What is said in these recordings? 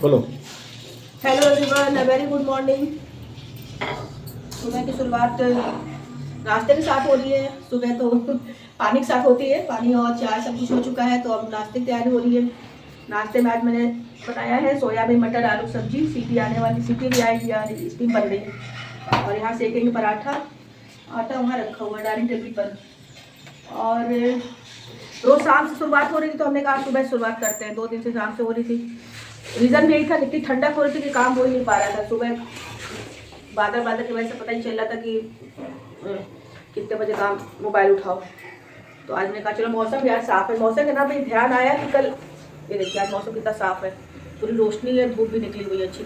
बोलो। Hello everyone, a very good morning. सुबह की शुरुआत नाश्ते के साथ हो रही है। सुबह तो पानी के साथ होती है, पानी और चाय सब कुछ हो चुका है, तो अब नाश्ते की तैयारी हो रही है। नाश्ते में आज मैंने बनाया है सोयाबीन मटर आलू सब्जी। सीटी आने वाली, सीटी भी आएगी यार, स्टीम बन रही है। और यहाँ सेकेंगे पराठा। आटा वहाँ रखा हुआ है डाइनिंग टेबल पर। और रोज शाम से शुरुआत हो रही थी, तो हमने कहा सुबह शुरुआत करते हैं। 2 दिन से शाम से हो रही थी। रीज़न भी यही था, इतनी ठंडक हो रही थी कि काम हो ही नहीं पा रहा था। सुबह बादल बादल की वजह से पता ही चल रहा था कि कितने बजे काम मोबाइल उठाओ। तो आज मैंने कहा चलो, मौसम भी आज साफ़ है। मौसम के ना भी ध्यान आया कि कल, ये देखिए आज मौसम कितना साफ़ है, पूरी रोशनी है, धूप भी निकली हुई है, अच्छी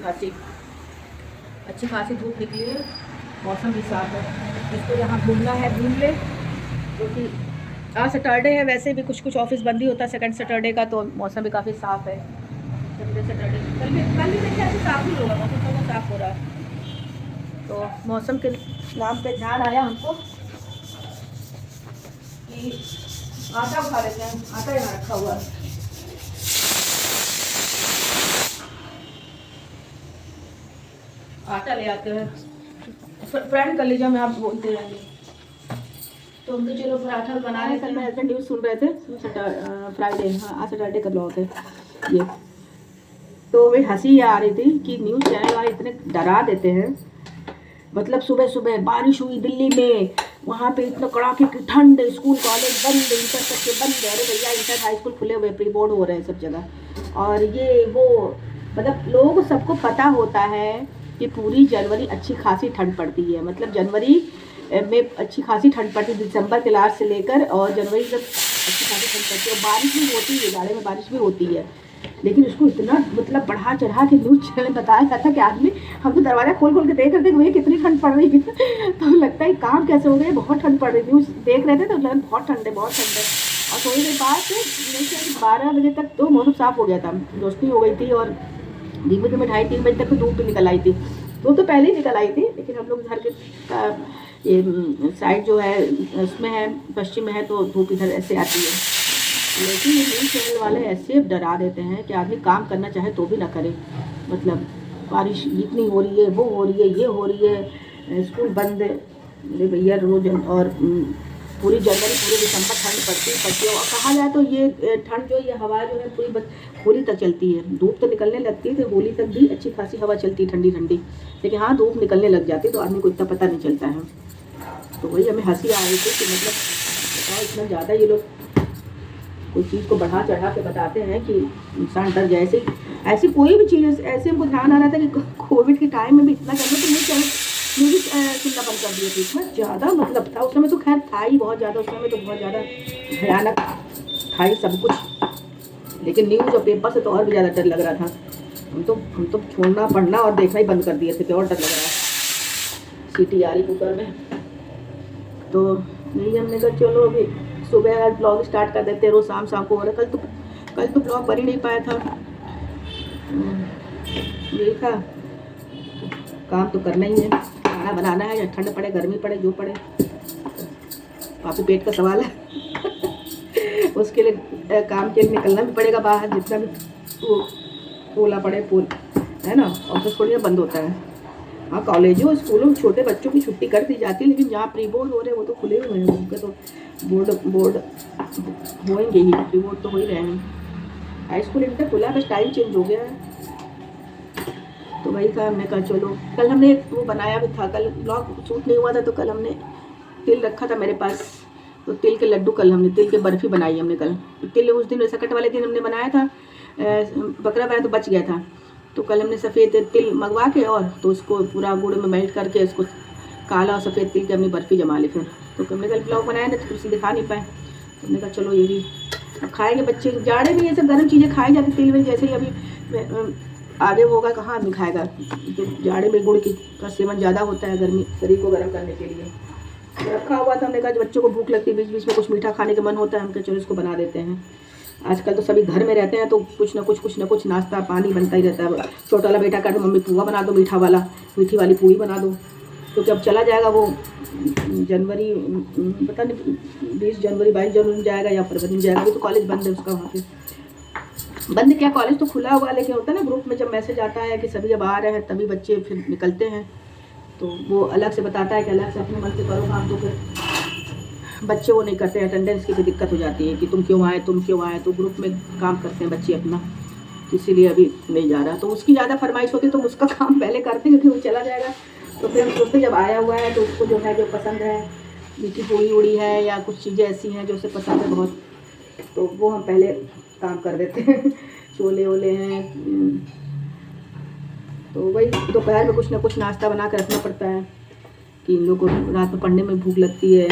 खासी धूप निकली है, मौसम भी साफ़ है। जिसको यहाँ घूमना है घूम ले, क्योंकि आज सैटरडे है। वैसे भी कुछ कुछ ऑफिस बंद ही होता है सेकंड सैटरडे का, तो मौसम भी काफ़ी साफ़ है। सैटरडे कल भी देखिए ऐसे साफ़ ही होगा, मौसम थोड़ा साफ़ हो रहा है। तो मौसम के नाम पे ध्यान आया हमको कि आटा उठा लेते हैं। आटा यहाँ रखा हुआ है, आटा ले आते हैं। फ्रेंड कर लीजिए, मैं आप बोलते रहेंगे। तो हम तो चलो पराठा बना रहे थे। मेरे हस्बैंड न्यूज़ सुन रहे थे, फ्राइडे, हाँ आज सैटरडे का ब्लॉग है ये। तो वे हंसी आ रही थी कि न्यूज़ चैनल वाले इतने डरा देते हैं। मतलब सुबह सुबह बारिश हुई दिल्ली में, वहाँ पे इतना कड़ाके की ठंड, स्कूल कॉलेज बंद, इंटर तक के बंद। अरे भैया, इंटर हाई स्कूल खुले हुए, प्री बोर्ड हो रहे हैं सब जगह, और ये वो, मतलब लोगों को सबको पता होता है कि पूरी जनवरी अच्छी खासी ठंड पड़ती है। मतलब जनवरी में अच्छी खासी ठंड पड़ती है, दिसंबर के लास्ट से लेकर, और जनवरी तक अच्छी खासी ठंड पड़ती है। और बारिश भी होती है, जाड़े में बारिश भी होती है। लेकिन उसको इतना मतलब बढ़ा चढ़ा के न्यूज़ चैनल बताया जाता है कि आदमी, हम तो दरवाजा खोल खोल के देख रहे थे भैया कितनी ठंड पड़ रही है। तो लगता है काम कैसे हो गए, बहुत ठंड पड़ रही थी। न्यूज़ देख रहे थे तो लगा बहुत ठंड है, बहुत ठंड है। और थोड़ी देर बाद से 12 बजे तक तो मौसम साफ हो गया था, रोशनी हो गई थी, और धीमे धीमे 2:30-3 बजे तक तो धूप भी निकल आई थी। वो तो पहले ही निकल आई थी, लेकिन हम लोग घर के ये साइड जो है उसमें है, पश्चिम में है, तो धूप इधर ऐसे आती है। लेकिन ये न्यूज़ चैनल वाले ऐसे डरा देते हैं कि आदमी काम करना चाहे तो भी ना करे। मतलब बारिश इतनी हो रही है, वो हो रही है, ये हो रही है, स्कूल बंद है। अरे भैया रोज, और पूरी जनवरी पूरे दिसंबर ठंड पड़ती है। और कहा जाए तो ये ठंड जो, ये हवा जो है पूरी होली तक चलती है। धूप तो निकलने लगती है तो होली तक भी अच्छी खासी हवा चलती है, ठंडी ठंडी। लेकिन हाँ, धूप निकलने लग जाती है तो आदमी को इतना पता नहीं चलता है। तो वही हमें हंसी आ रही थी कि मतलब बताओ, इतना ज़्यादा ये लोग कोई चीज़ को बढ़ा चढ़ा के बताते हैं कि इंसान डर जाए। ऐसी कोई भी चीज़, ऐसे हमको ध्यान आ रहा था कि कोविड के टाइम में भी इतना करना, तो न्यूज़ सुनना बंद कर दिए थे। इतना ज़्यादा मतलब था उस समय, तो खैर था ही बहुत ज़्यादा, उस समय तो बहुत ज़्यादा भयानक था ही सब कुछ। लेकिन न्यूज़ और पेपर से तो और भी ज़्यादा डर लग रहा था। हम तो छोड़ना, पढ़ना और देखना ही बंद कर दिए थे, तो और डर लग रहा है। सीटी आ रही कुकर में, तो यही हमने कहा चलो अभी सुबह आज ब्लॉग स्टार्ट कर देते हैं। रोज़ शाम शाम को हो रहा है। कल तो ब्लॉग बन ही नहीं पाया था। यही था, काम तो करना ही है, खाना बनाना है, या ठंड पड़े गर्मी पड़े जो पड़े, काफ़ी पेट का सवाल है। उसके लिए काम के लिए निकलना भी पड़ेगा बाहर, जितना भी वो पोला पड़े पोल है ना। ऑफिस थोड़ी ना बंद होता है। हाँ, कॉलेजों स्कूलों में छोटे बच्चों की छुट्टी कर दी जाती है, लेकिन जहाँ प्री बोर्ड हो रहे हैं वो तो खुले हुए हैं, उनके तो बोर्ड होएंगे ही, प्री बोर्ड तो हो ही रहे हैं। हाई स्कूल इंटर खुला, बस टाइम चेंज हो गया है। तो वही था, हमने कहा चलो। कल हमने वो बनाया भी था, कल ब्लॉग शूट नहीं हुआ था, तो कल हमने तिल रखा था मेरे पास, तो तिल के लड्डू, कल हमने तिल की बर्फ़ी बनाई हमने कल। तिल उस दिन सकट वाले दिन हमने बनाया था, बकरा बनाया तो बच गया था। तो कल हमने सफ़ेद तिल मंगवा के, और तो उसको पूरा गुड़ में मेल्ट करके उसको काला और सफ़ेद तिल की हमने बर्फ़ी जमा ली। फिर तो हमने कल ब्लॉग बनाया ना, तो उसे दिखा नहीं पाए, तो हमने कहा चलो ये भी अब खाएंगे। बच्चे जाड़े में ये सब गर्म चीज़ें खाई जाती, तिल में जैसे ही अभी आगे होगा कहाँ आदमी खाएगा। तो जाड़े में गुड़ का सेवन ज़्यादा होता है, गर्मी शरीर को गर्म करने के लिए। तो रखा हुआ था, हमने कहा बच्चों को भूख लगती है, बीच बीच में कुछ मीठा खाने का मन होता है, हम कहा चलो इसको बना देते हैं। आजकल तो सभी घर में रहते हैं, तो कुछ ना कुछ नाश्ता पानी बनता ही रहता है। छोटा वाला बेटा कहता मम्मी पुआ बना दो, मीठी वाली पूरी बना दो। क्योंकि अब चला जाएगा वो जनवरी, पता नहीं 20 जनवरी 22 जनवरी में जाएगा या फरवरी में जाएगा, अभी तो कॉलेज बंद है उसका वहाँ पे। बंद क्या, कॉलेज तो खुला हुआ, लेकिन होता है ना ग्रुप में जब मैसेज आता है कि सभी अब आ रहे हैं तभी बच्चे फिर निकलते हैं, तो वो अलग से बताता है कि अलग से अपने मन से करो काम, तो फिर बच्चे वो नहीं करते, अटेंडेंस की भी दिक्कत हो जाती है कि तुम क्यों आए, तो ग्रुप में काम करते हैं बच्चे अपना, इसीलिए अभी नहीं जा रहा। तो उसकी ज़्यादा फरमाइश होती तो उसका काम पहले करते क्योंकि वो चला जाएगा, तो फिर हम सोचते जब आया हुआ है तो उसको जो है, जो पसंद है, मीठी पूड़ी उड़ी है या कुछ चीज़ें ऐसी हैं जो उसे पसंद है बहुत, तो वो हम पहले काम कर देते हैं। छोले वोले हैं, तो वही दोपहर में कुछ ना कुछ नाश्ता बना कर रखना पड़ता है कि इन लोगों को रात में पढ़ने में भूख लगती है,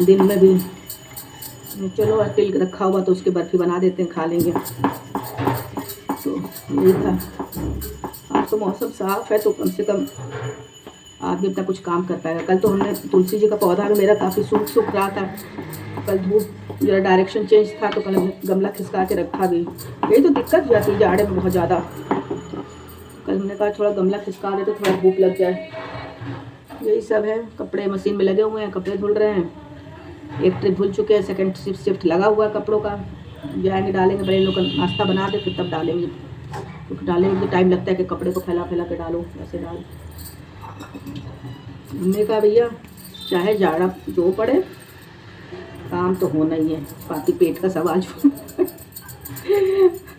दिन में भी। चलो तिल रखा हुआ तो उसके बर्फ़ी बना देते हैं, खा लेंगे। तो यही था। आज तो मौसम साफ़ है तो कम से कम आदमी अपना कुछ काम कर पाएगा। कल तो हमने तुलसी जी का पौधा में मेरा काफ़ी सूख रहा था, कल धूप जरा डायरेक्शन चेंज था तो कल हमने गमला खिसका के रखा भी। यही तो दिक्कत हो जाती है जाड़े में बहुत ज़्यादा। कल हमने कहा थोड़ा गमला खिसका दे तो थोड़ा धूप लग जाए। यही सब है। कपड़े मशीन में लगे हुए हैं, कपड़े धुल रहे हैं, एक ट्रिप धुल चुके हैं, सेकंड शिफ्ट लगा हुआ है कपड़ों का। जाएंगे डालेंगे, पहले लोग नाश्ता बना दे फिर तब डालेंगे, क्योंकि डालेंगे तो टाइम लगता है कि कपड़े को फैला के डालो, ऐसे डाल। हमने कहा भैया चाहे जाड़ा जो पड़े काम तो होना ही है, बाकी पेट का सवाल।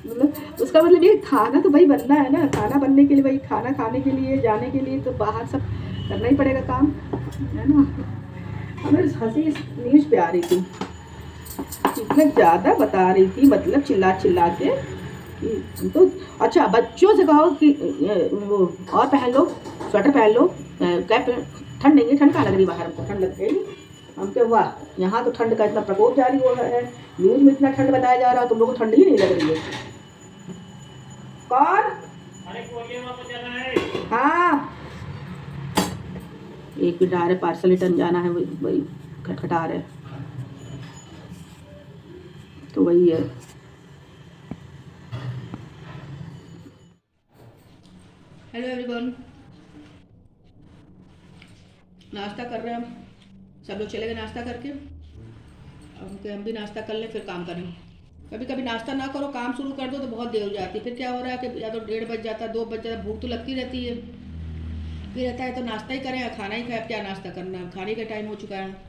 मतलब उसका मतलब ये खाना तो भाई बनना है ना, खाना बनने के लिए, भाई खाना खाने के लिए, जाने के लिए तो बाहर सब करना ही पड़ेगा काम, है ना। हमें हंसी इस न्यूज़ पे आ रही थी, इतना ज़्यादा बता रही थी, मतलब चिल्ला के तो। अच्छा बच्चों से कहो कि वो और पहन लो, स्वेटर पहन लो, कैप, ठंड नहीं है, ठंड कहाँ लग रही बाहर, हमको ठंड लग रही। हम क्या हुआ, यहाँ तो ठंड का इतना प्रकोप जारी हो रहा है, न्यूज़ में इतना ठंड बताया जा रहा है, तुम लोगों को ठंड ही नहीं लग रही है। कौन? हाँ एक भी डारे पार्सल रिटर्न जाना है, वही खटखटा रहे, तो वही है। हेलो एवरीवन, नाश्ता कर रहे हैं हम, सब लोग चले गए नाश्ता करके, अब हम भी नाश्ता कर लें फिर काम करें। कभी कभी नाश्ता ना करो, काम शुरू कर दो तो बहुत देर हो जाती है, फिर क्या हो रहा है कि या तो 1:30 बज जाता है, 2 बज जाता है, भूख तो लगती रहती है, फिर रहता है तो नाश्ता ही करें या खाना ही खाए, क्या नाश्ता करना है, खाने का टाइम हो चुका है।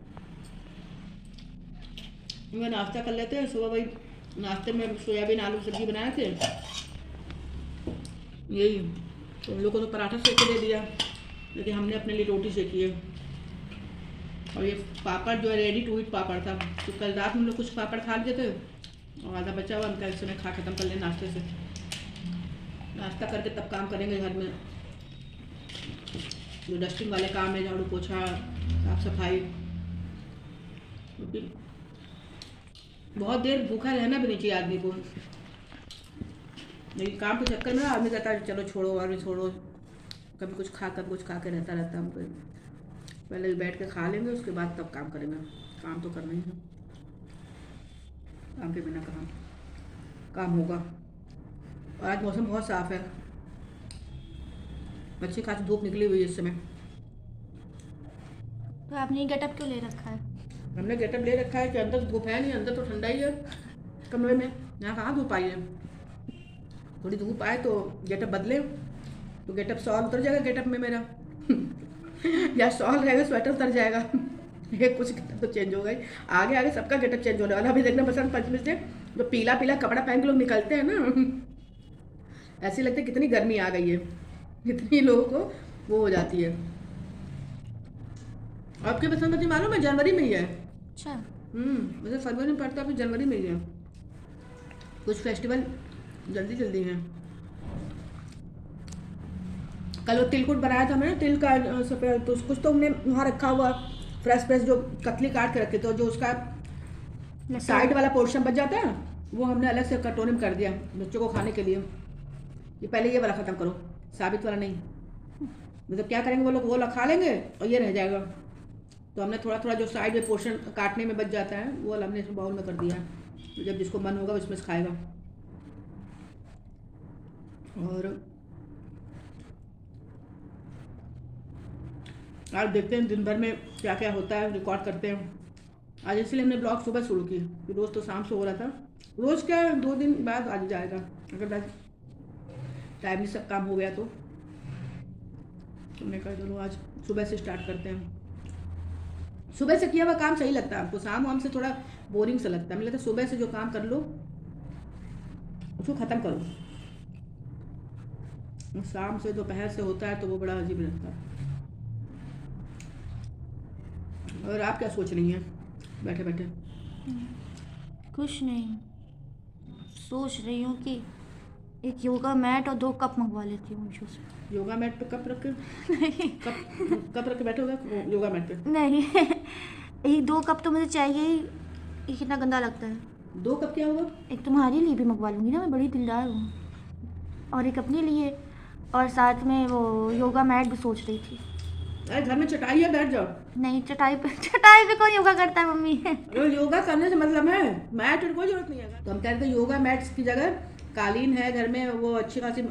मैं नाश्ता कर लेते हैं सुबह, वही नाश्ते में सोयाबीन आलू सब्जी बनाए थे, यही। तो उन लोगों को तो पराठा सेक के दे दिया, लेकिन हमने अपने लिए रोटी सेकी है। और ये पापड़ जो है रेडी टू ईट पापड़ था, तो कल रात में हम लोग कुछ पापड़ खा लिए थे और आधा बचा हुआ, हम कल समय खा खत्म कर लें नाश्ते से। नाश्ता करके तब काम करेंगे घर में, जो डस्टिंग वाले काम है, झाड़ू पोछा साफ सफाई, क्योंकि बहुत देर भूखा रहना भी नहीं चाहिए आदमी को, लेकिन काम के चक्कर में आदमी कहता है चलो छोड़ो और भी छोड़ो, कभी कुछ खा के रहता हमको। पहले बैठ के खा लेंगे, उसके बाद तब काम करेंगे, काम तो करना ही है, काम के बिना कहाँ काम होगा। और आज मौसम बहुत साफ़ है, अच्छी खासी धूप निकली हुई है इस समय। तो आपने गेटअप क्यों ले रखा है? हमने गेटअप ले रखा है कि अंदर तो धूप है नहीं, अंदर तो ठंडा ही है कमरे में, यहाँ कहाँ धूप आई है। थोड़ी धूप आए तो गेटअप बदले, तो गेटअप शॉल उतर जाएगा गेटअप में मेरा। या शॉल रहेगा स्वेटर उतर जाएगा। ये कुछ गेटअप तो चेंज हो गई, आगे आगे सबका गेटअप चेंज होने वाला। अभी देखना बसंत पंचमी से जो पीला पीला कपड़ा पहन के लोग निकलते हैं ना, ऐसे लगता है कितनी गर्मी आ गई है, इतनी लोगों को वो हो जाती है। आपके बसंत पंचमी मालूम है जनवरी में ही है। अच्छा। वैसे फरवरी में पड़ता है, फिर जनवरी में ही है। कुछ फेस्टिवल जल्दी जल्दी हैं। कल वो तिलकुट बनाया था मैंने, तिल का सफेद, तो कुछ तो हमने वहाँ रखा हुआ फ्रेश जो कतली काट के रखे थे, जो उसका साइड वाला पोर्शन बच जाता है वो हमने अलग से कटोरे में कर दिया बच्चों को खाने के लिए। ये पहले ये वाला ख़त्म करो, साबित वाला नहीं। मतलब क्या करेंगे वो लोग, वो वाला खा लेंगे और ये रह जाएगा। तो हमने थोड़ा थोड़ा जो साइड में पोर्शन काटने में बच जाता है वो हमने इसमें बाउल में कर दिया है, तो जब जिसको मन होगा उसमें से खाएगा। और आज देखते हैं दिन भर में क्या क्या होता है, रिकॉर्ड करते हैं। आज इसलिए हमने ब्लॉग सुबह शुरू की, रोज़ तो शाम से हो रहा था। रोज़ क्या 2 दिन बाद आ जाएगा, अगर टाइम में सब काम हो गया तो। तुमने कहा चलो आज सुबह से स्टार्ट करते हैं। सुबह से किया हुआ काम सही लगता है आपको, शाम वाम से थोड़ा बोरिंग सा लगता है। मुझे लगता है सुबह से जो काम कर लो उसको ख़त्म करो, शाम से दोपहर से होता है तो वो बड़ा अजीब लगता है। और आप क्या सोच रही हैं बैठे बैठे? कुछ नहीं, सोच रही हूँ कि एक योगा मैट और 2 कप मंगवा लेती हूँ मीशो से। योगा मैट पे कप रख के कप रख के बैठे होगा योगा मैट पे? नहीं ये 2 कप तो मुझे चाहिए ही, ये कितना गंदा लगता है। 2 कप क्या होगा? एक तुम्हारे लिए भी मंगवा लूँगी ना, मैं बड़ी दिलदार हूँ, और एक अपने लिए, और साथ में वो योगा मैट भी सोच रही थी। अरे घर में चटाई है, बैठ जाओ। नहीं, चटाई पे कौन योगा करता है मम्मी? योगा करने से मतलब है मैट की कोई जरूरत नहीं है। तो हम कह रहे थे योगा मैट्स की जगह कालीन है घर में, वो अच्छी खासी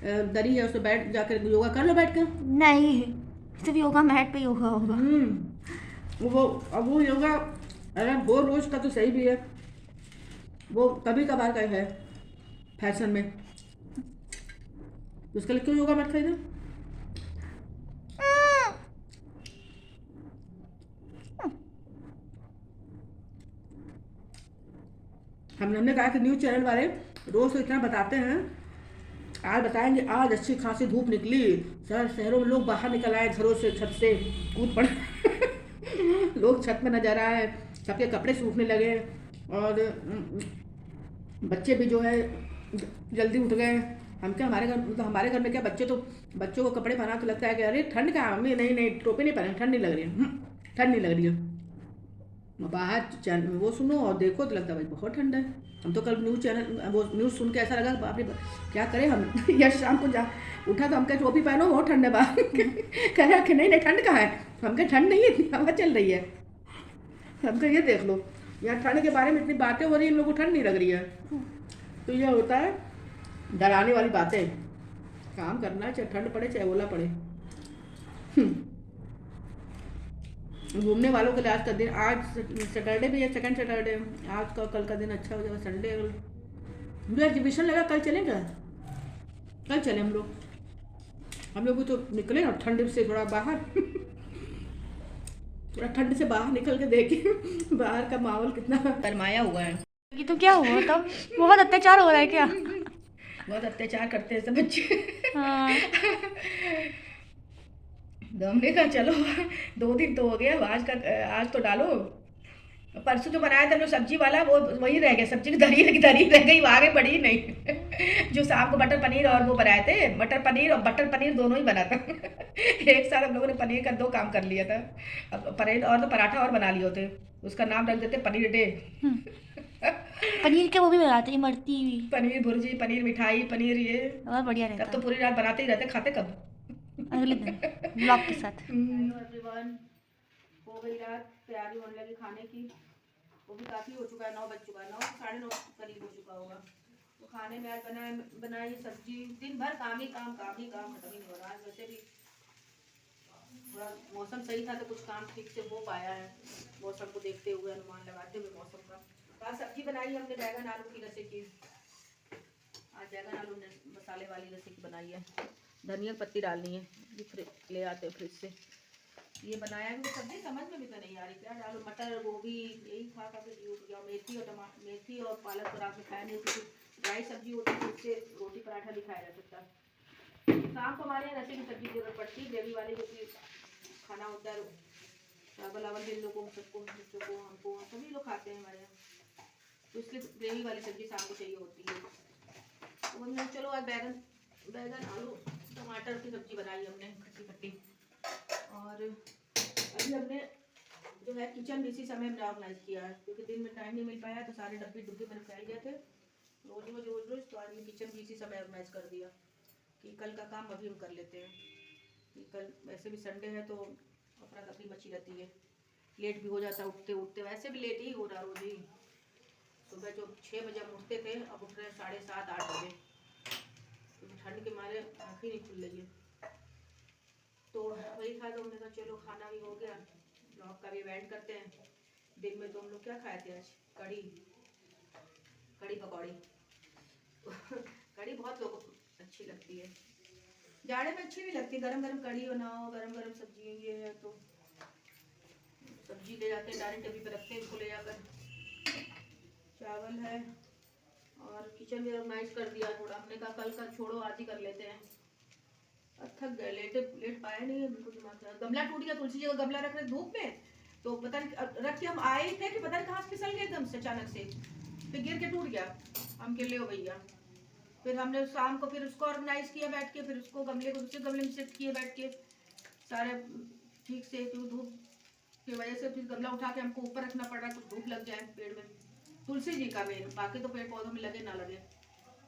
दरी है, उस पर बैठ जाकर योगा कर लो बैठ कर। नहीं, सिर्फ योगा मैट पे योगा होगा। वो योगा अगर वो रोज का तो सही भी है, वो कभी कभार का है फैशन में, उसके लिए क्यों योगा मैट खरीदे? हमने कहा कि न्यूज़ चैनल वाले रोज तो इतना बताते हैं, आज बताएंगे आज अच्छी खासी धूप निकली, शहरों में लोग बाहर निकल आए घरों से, छत से कूद पड़े लोग छत में नजर आए, सबके कपड़े सूखने लगे, और बच्चे भी जो है जल्दी उठ गए। हम क्या हमारे घर में क्या बच्चों को कपड़े पहना तो लगता है कि अरे ठंड का मम्मी, नहीं नहीं टोपी नहीं पहने, ठंड नहीं लग रही है, ठंड नहीं लग रही है। बाहर वो सुनो और देखो तो लगता है भाई बहुत ठंड है। हम तो कल वो न्यूज़ सुन के ऐसा लगा बाप रे क्या करें हम या शाम को जा उठा तो हम कहे टोपी पहनो बहुत ठंड है बाहर कह रहा कि नहीं नहीं ठंड कहाँ है, हम कहे ठंड नहीं है, इतनी हवा चल रही है। हम कहे ये देख लो यहाँ ठंड के बारे में इतनी बातें हो रही है, इन लोगों को ठंड नहीं लग रही है। तो यह होता है डराने वाली बातें, काम करना है चाहे ठंड पड़े चाहे ओला पड़े। घूमने वालों के लिए आज का दिन, आज सैटरडे भी है, सेकंड सैटरडे, आज का कल का दिन अच्छा हो जाएगा, संडे। मुझे एग्जीबिशन लगा कल चलेंगे, कल चले हम लोग भी तो निकले ना ठंड से थोड़ा बाहर थोड़ा ठंड से बाहर निकल के देखें बाहर का माहौल कितना गरमाया हुआ है। ये तो क्या हुआ तब, बहुत अत्याचार हो रहा है क्या? बहुत अत्याचार करते हैं सब बच्चे। हाँ। हमने कहा चलो 2 दिन तो हो गया, आज तो डालो। परसों जो बनाया था हम लोग सब्जी वाला, वो वही रह गया, सब्जी की धरी रह गई, वो आगे बढ़ी नहीं जो शाम को मटर पनीर और वो बनाए थे, मटर पनीर और बटर पनीर दोनों ही बना था एक साथ हम लोगों ने पनीर का 2 काम कर लिया था। अब पनीर और तो पराठा और बना लिए होते, उसका नाम रख देते पनीर डे। पनीर के वो भी बनाते हैं इमरती भी, पनीर भुर्जी, पनीर मिठाई, पनीर ये, और बढ़िया रहता तब तो पूरी रात बनाते ही रहते, खाते कब? अगले दिन ब्लॉग के साथ। एवरीवन, हो गई रात, तैयारी होने लगी खाने की, वो भी काफ़ी हो चुका है, 9 बज चुका है, 9 साढ़े 9 करीब हो चुका होगा। तो खाने में आज बनाई सब्जी, दिन भर काम ही काम खत्म ही नहीं हो रहा। आज वैसे भी थोड़ा मौसम सही था तो कुछ काम ठीक से हो पाया है, मौसम को देखते हुए, अनुमान लगाते हुए मौसम का। आज सब्जी बनाई हमने बैगन आलू की रेसिपी, आज बैगन आलू मसाले वाली रेसिपी बनाई है। धनिया पत्ती डालनी है, ले आते हैं फ्रिज से। ये बनाया है सब्जी, समझ में भी तो नहीं आ रही क्या डालो, मटर गोभी यही खा खा के जीव गया। मेथी और पालक तो रात में खाया नहीं, क्योंकि ड्राई सब्जी होती है, उससे रोटी पराठा नहीं खाया जा सकता। शाम को हमारे यहाँ रसे की सब्जी की जरूरत पड़ती है, ग्रेवी वाली, जो खाना होता है चावल वावल जिन लोगों सबको, बच्चों को, हमको, सभी लोग खाते हैं हमारे यहाँ, तो इसलिए ग्रेवी वाली सब्जी शाम को चाहिए होती है। तो हमने चलो आज बैगन आलू टमाटर की सब्जी बनाई हमने, खट्टी खट्टी। और अभी हमने जो है किचन भी इसी समय हमने ऑर्गेनाइज किया है, क्योंकि दिन में टाइम नहीं मिल पाया, तो सारे डब्बे मैंने फैल गए थे रोज। तो आज मैं किचन भी इसी समय ऑर्गेनाइज कर दिया कि कल का काम अभी हम कर लेते हैं, कि कल वैसे भी संडे है तो अफरा तफरी मची रहती है, लेट भी हो जाता है उठते, वैसे भी लेट ही हो रहा रोज ही। सुबह जो 6 बजे हम उठते थे, अब उठ रहे हैं 7:30-8 बजे, क्योंकि ठंड के मारे आँखें नहीं खुल रही है। तो वही था, तो हमने कहा चलो खाना भी हो गया, ब्लॉग का भी इवेंट करते हैं। दिन में तो हम लोग क्या खाए थे आज, कढ़ी कड़ी पकौड़ी कड़ी बहुत लोगों को अच्छी लगती है, जाड़े में अच्छी भी लगती है। गरम गरम कड़ी बनाओ, गरम गरम सब्जी ये है तो सब्जी ले जाते हैं डायरेक्ट टेबल पे रखते हैं इसको ले जाकर। चावल है और किचन भी ऑर्गेनाइज कर दिया थोड़ा, हमने कहा कल का छोड़ो आज ही कर लेते हैं। अब थक गए, लेट पाया नहीं है बिल्कुल दिमाग से। गमला टूट गया, तुलसी जी का गमला रख रहे धूप में तो पता नहीं रख के हम आए ही थे कि पता नहीं कहाँ फिसल गए एकदम से अचानक से, फिर गिर के टूट गया। हम के ले हो भैया, फिर हमने शाम को फिर उसको ऑर्गेनाइज किया बैठ के, फिर उसको गमले को दूसरे गमले में शिफ्ट किए बैठ के सारे ठीक से। तो धूप की वजह से फिर गमला उठा के हमको ऊपर रखना पड़ रहा है, कुछ धूप लग जाए पेड़ में। तुलसी जी का मेन, बाकी तो पेड़ पौधों में लगे ना लगे,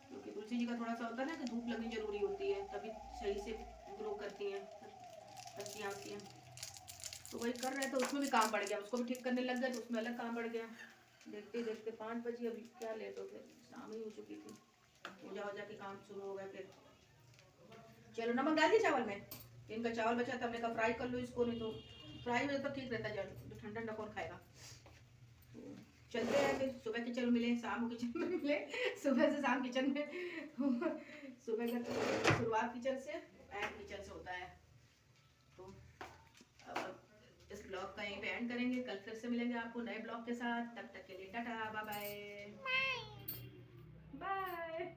क्योंकि तुलसी जी का थोड़ा सा होता है ना कि धूप लगनी जरूरी होती है तभी सही से ग्रो करती हैं पत्तियाँ आती हैं। तो वही कर रहे थे, उसमें भी काम बढ़ गया, उसको भी ठीक करने लग गए तो उसमें अलग काम बढ़ गया। देखते देखते 5 बजे, अभी क्या लेट हो गए, शाम ही हो चुकी थी। पूजा वूजा के काम शुरू हो गया। फिर चलो नमक डाल दी चावल में, इनका चावल बचा था, हमने कहा फ्राई कर लो इसको, नहीं तो फ्राई में तो ठीक रहता है, तो ठंडा ठंडा कौन खाएगा। तो चलते हैं फिर, सुबह किचन में मिले, शाम को किचन में मिले, सुबह से शाम किचन में सुबह का शुरुआत किचन से एंड किचन से होता है। तो अब इस ब्लॉग का यहीं पे एंड करेंगे, कल फिर से मिलेंगे आपको नए ब्लॉग के साथ। तब तक के लिए टाटा बाय बाय बाय।